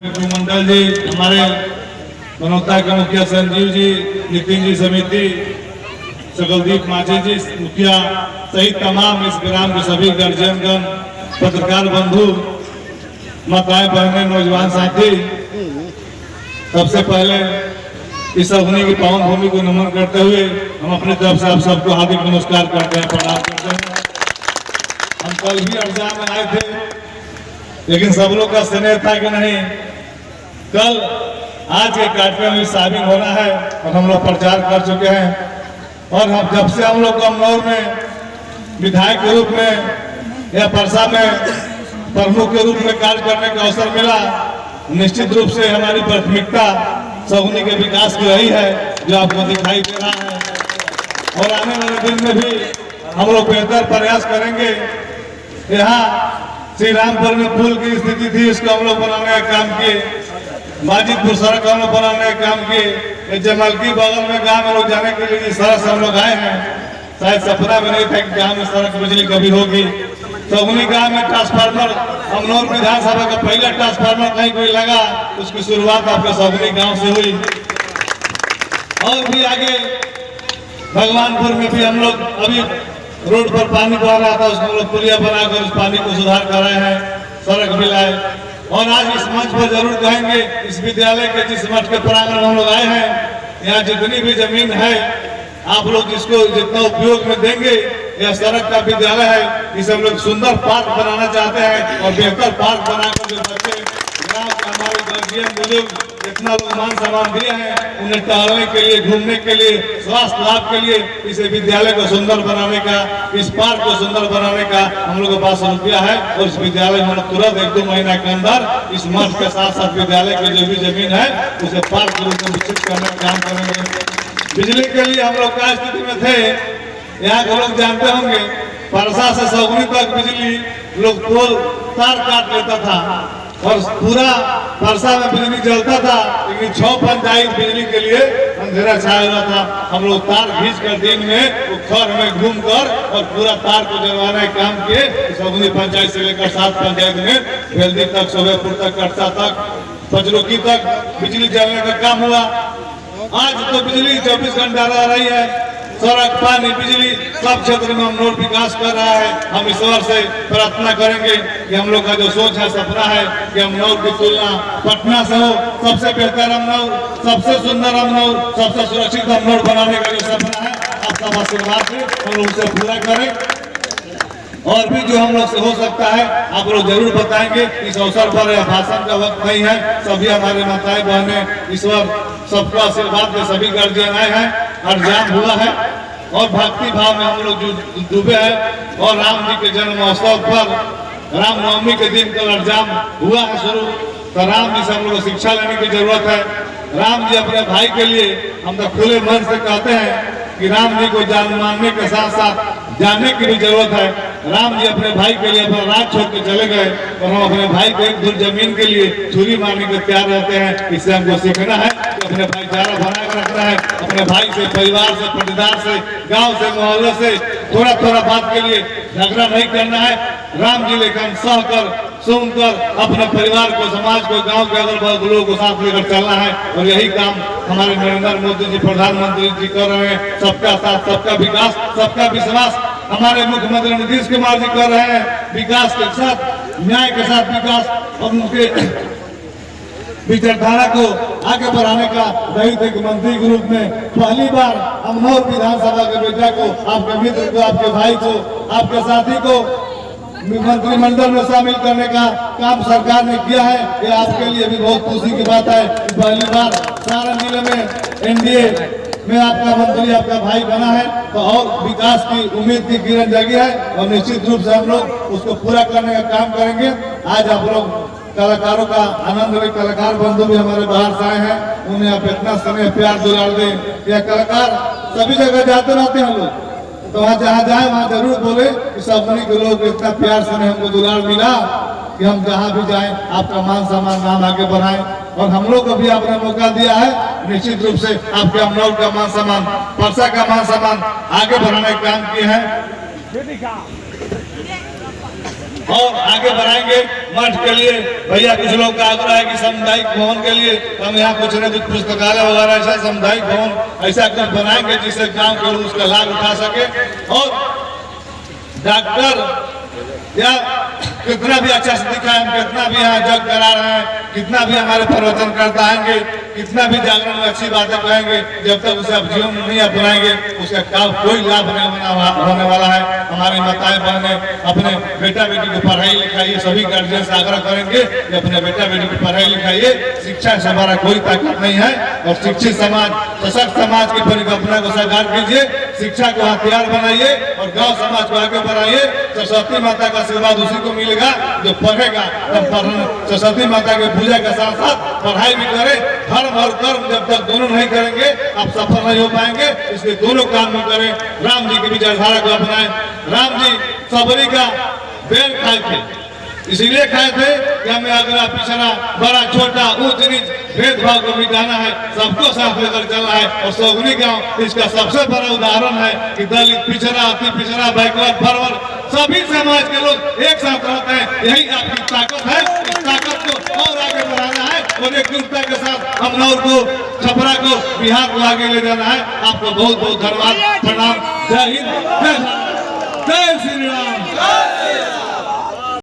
मंडल जी, हमारे मनोता के मुखिया संजीव जी, नितिन जी समिति, सकलदीप माझी जी मुखिया सहित तमाम इस ग्राम के सभी गार्जियनगण, पत्रकार बंधु, माताएं बहनें, नौजवान साथी, सबसे पहले इस अग्नि की पावन भूमि को नमन करते हुए हम अपनी तरफ से आप सबको हार्दिक नमस्कार करते हैं, प्रणाम करते हैं। हम कल भी अड़जान में आए थे, लेकिन सब लोग का स्नेह था कि नहीं, कल आज के कार्यक्रम में शामिल होना है और हम लोग प्रचार कर चुके हैं। और हम जब से हम लोग को अमनौर में विधायक के रूप में या परसा में प्रमुख के रूप में कार्य करने का अवसर मिला, निश्चित रूप से हमारी प्राथमिकता सगुनी के विकास की रही है, जो आपको दिखाई दे रहा है। और आने वाले दिन में भी हम लोग बेहतर प्रयास करेंगे। यहाँ श्री रामपुर में पुल की स्थिति थी, इसको हम लोग बनाने का काम किए। माजिदपुर सड़क हम लोग बनाने का काम किए। जमल की बगल में गांव में लोग जाने के लिए सड़क हम लोग आए हैं। शायद सपना में नहीं था कि गांव में सड़क बिजली कभी होगी। तो उन्हीं गांव में ट्रांसफार्मर, अमनौर विधानसभा का पहला ट्रांसफार्मर कहीं कोई लगा, उसकी शुरुआत आपके सगुनी गांव से हुई। और भी आगे भगवानपुर में भी हम लोग अभी रोड पर पानी बह रहा था, उसको लोग पुलिया बनाकर उस पानी को सुधार कर रहे हैं, सड़क भी लाए। और आज इस मंच पर जरूर कहेंगे, इस विद्यालय के जिस मठ के प्रांगण हम लोग आए हैं, यहाँ जितनी भी जमीन है आप लोग इसको जितना उपयोग में देंगे, यह सड़क का विद्यालय है, इसे हम लोग सुंदर पार्क बनाना चाहते हैं। और बेहतर पार्क बनाकर जो बच्चे गाँव के हमारे गार्जियन बुजुर्ग जितना लोग मान सम्मान दिए हैं, उन्हें टहलने के लिए, घूमने के लिए, स्वास्थ्य लाभ के लिए इस विद्यालय को सुंदर बनाने का, इस पार्क को सुंदर बनाने का हम लोग के पास रुपया है। और इस विद्यालय में तुरंत 1-2 महीना के अंदर इस मठ के साथ साथ विद्यालय की जो भी जमीन है उसे पार्क के रूप में विकसित करने का काम करेंगे। बिजली के लिए हम लोग क्या स्थिति में थे, यहाँ के लोग जानते होंगे, परसा से सगुनी तक बिजली लोग पोल तार काट लेता था और पूरा परसा में बिजली जलता था, लेकिन 6 पंचायत बिजली के लिए अंधेरा छाया हुआ था। हम लोग तार खींच कर दिन में खर में घूम कर और पूरा तार को जलवाने का काम किए। सगुनी पंचायत से लेकर 7 पंचायत में बेलदी तक, सोबेपुर तक, कटसा तक, पचरुकी तक बिजली जलने का काम हुआ। आज तो बिजली 24 घंटा रह रही है, सड़क, पानी, बिजली सब क्षेत्र में अमनौर विकास कर रहा है। हम ईश्वर से प्रार्थना करेंगे कि हम लोग का जो सोच है, सपना है कि अमनौर की तुलना पटना से हो, सबसे बेहतर अमनौर, सबसे सुंदर अमनौर, सबसे सुरक्षित अमनौर बनाने का जो सपना है, आप सब आशीर्वाद से हम लोग उसे पूरा करें। और भी जो हम लोग से हो सकता है आप लोग जरूर बताएंगे। इस अवसर पर यह भाषण का वक्त नहीं है, सभी हमारे माताएं बहनें, ईश्वर सबको आशीर्वाद के सभी गार्जियन आए हैं, अड़जाम हुआ है और भक्ति भाव में हम लोग डूबे हैं। और राम जी के जन्म महोत्सव पर रामनवमी के दिन कल अड़जाम हुआ है शुरू, तो राम जी से हम लोग को शिक्षा लेने की जरूरत है। राम जी अपने भाई के लिए हम तो खुले मन से कहते हैं कि राम जी को जान मानने के साथ साथ जानने की भी जरूरत है। राम जी अपने भाई के लिए अपना राज छोड़ के चले गए और हम अपने भाई को 1 धुर जमीन के लिए छुरी मारने को तैयार रहते हैं। इससे हमको सीखना है कि अपने भाईचारा बनाकर रखना है, अपने भाई से, परिवार से, पटीदार से, गांव से, मोहल्ले से थोड़ा थोड़ा बात के लिए झगड़ा नहीं करना है। राम जी लेकर सहकर, सुनकर अपने परिवार को, समाज को, गांव के अगल बगल लोगों को साथ लेकर चलना है। और यही काम हमारे नरेंद्र मोदी जी प्रधानमंत्री जी कर रहे हैं। सबका साथ, सबका विकास, सबका विश्वास हमारे मुख्यमंत्री नीतीश कुमार जी कर रहे हैं। विकास के साथ, न्याय के साथ विकास और उनके विचारधारा को आगे बढ़ाने का दायित्व एक मंत्री के रूप में पहली बार अमनौर विधानसभा के बेटा को, आपके मित्र को, आपके भाई को, आपके साथी को मंत्रिमंडल में शामिल करने का काम सरकार ने किया है। ये आपके लिए भी बहुत खुशी की बात है। पहली बार सारण जिले में एनडीए में आपका मंत्री, आपका भाई बना है, तो और विकास की उम्मीद की किरण जगी है और निश्चित रूप से हम लोग उसको पूरा करने का काम करेंगे। आज आप लोग कलाकारों का आनंद भी, कलाकार बंधु भी हमारे बाहर से आए हैं, उन्हें आप इतना स्नेह प्यार दुलार दें। यह कलाकार सभी जगह जाते रहते हैं लोग, तो वहाँ जहाँ जाए वहाँ जरूर बोले कि सगुनी के लोग इतना प्यार से हमको दुलार मिला कि हम जहाँ भी जाएं आपका मान सम्मान, नाम आगे बढ़ाएं। और हम लोग को भी आपने मौका दिया है, निश्चित रूप से आपके अमनौर का मान सम्मान, परसा का मान सम्मान आगे बढ़ाने का काम किए हैं। और आगे बढ़ाएंगे। मठ के लिए भैया कुछ लोग का आग्रह है कि सामुदायिक भवन के लिए हम यहाँ कुछ न कुछ पुस्तकालय वगैरह ऐसा सामुदायिक भवन ऐसा कुछ बनाएंगे जिससे गांव के लोग उसका लाभ उठा सके। और डॉक्टर या कितना भी अच्छा से दिखा है, हम कितना भी यहाँ जग करा रहे हैं, कितना भी हमारे प्रवचन करता आएंगे, कितना भी जागरण में अच्छी बातें कहेंगे, जब तक उसे आप जीवन में नहीं अपनाएंगे उसका काम कोई लाभ नहीं होने वाला है। हमारी माताएं बहने अपने बेटा बेटी को पढ़ाई लिखाइए, सभी गार्जियन से आग्रह करेंगे कि अपने बेटा बेटी को पढ़ाई लिखाइए। शिक्षा से हमारा कोई ताकत नहीं है और शिक्षित समाज, सशक्त समाज की परिकल्पना को साकार कीजिए, शिक्षा को हथियार बनाइए और गांव समाज को आगे बढ़ाइए। सरस्वती माता का आशीर्वाद उसी को मिलेगा जो पढ़ेगा। सरस्वती माता के पूजा के साथ साथ पढ़ाई भी करे। धर्म और कर्म जब तक दोनों नहीं करेंगे आप सफल नहीं हो पाएंगे, इसलिए दोनों काम भी करें। राम जी की विचारधारा को अपनाएं। राम जी सबरी का बेर खाए थे, इसीलिए खाए थे कि हमें अगला पिछड़ा बड़ा छोटा ऊंच नीच भेदभाव को मिटाना है, सबको साथ लेकर चलना है। और सौगनी गांव इसका सबसे बड़ा उदाहरण है कि दलित, पिछड़ा, अति पिछड़ा, बैकवर्ड, फॉरवर्ड सभी समाज के लोग एक साथ रहते हैं। यही आपकी ताकत है। इस ताकत को और आगे बढ़ाना है और एकजुटता के साथ अमनौर को, छपरा को, बिहार को आगे ले जाना है। आपको बहुत बहुत धन्यवाद, प्रणाम। जय हिंद, जय श्री राम।